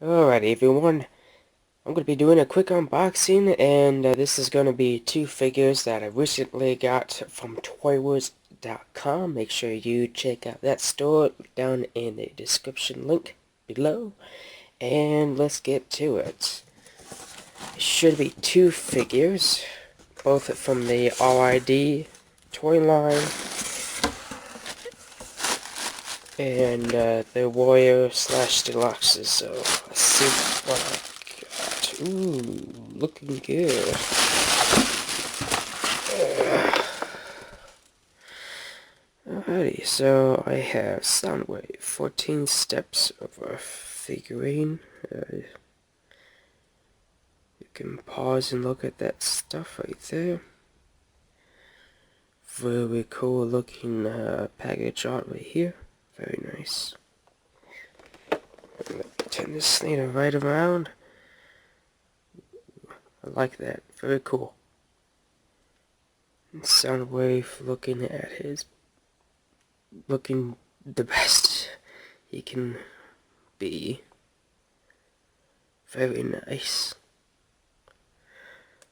Alrighty everyone, I'm going to be doing a quick unboxing, and this is going to be two figures that I recently got from ToyWars.com. Make sure you check out that store down in the description link below, and let's get to it. It should be two figures, both from the RID toy line, and the Warrior slash Deluxes, so let's see what I got. Ooh, looking good. Alrighty, so I have Soundwave, 14 steps of a figurine. You can pause and look at that stuff right there. Very cool looking package art right here. Very nice. Let me turn this thing right around. I like that. Very cool. And Soundwave looking the best he can be. Very nice.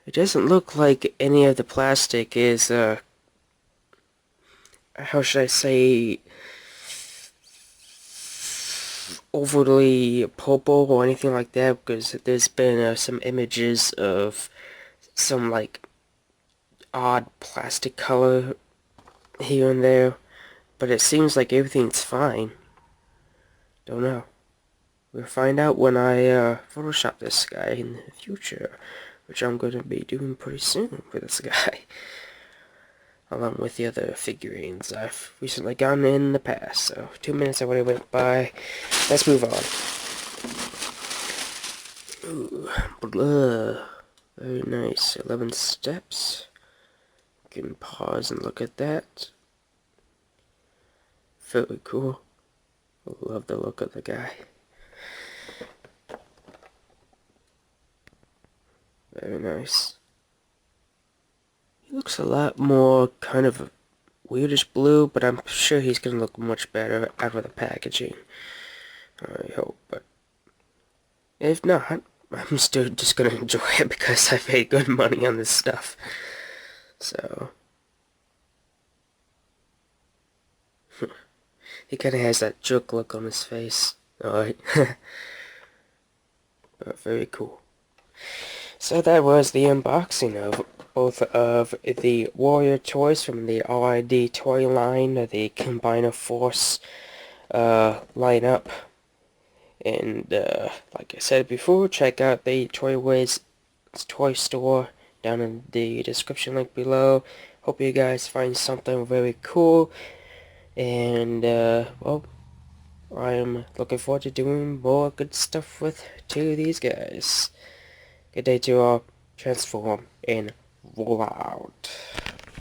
It doesn't look like any of the plastic is, how should I say, overly purple or anything like that, because there's been some images of some, like, odd plastic color here and there, but it seems like everything's fine. Don't know. We'll find out when I Photoshop this guy in the future, which I'm going to be doing pretty soon for this guy, along with the other figurines I've recently gotten in the past. So 2 minutes already went by. Let's move on. Ooh, blah. Very nice. 11 steps. You can pause and look at that. Very cool. Love the look of the guy. Very nice. He looks a lot more kind of weirdish blue, but I'm sure he's gonna look much better out of the packaging. I hope, but if not, I'm still just gonna enjoy it because I paid good money on this stuff. So he kinda has that jerk look on his face. Alright. But very cool. So that was the unboxing of both of the Warrior toys from the RID toy line, the Combiner Force lineup. And like I said before, check out the ToyWiz toy store down in the description link below. Hope you guys find something very cool. And well, I'm looking forward to doing more good stuff with two of these guys. Good day to all. Transform and roll out.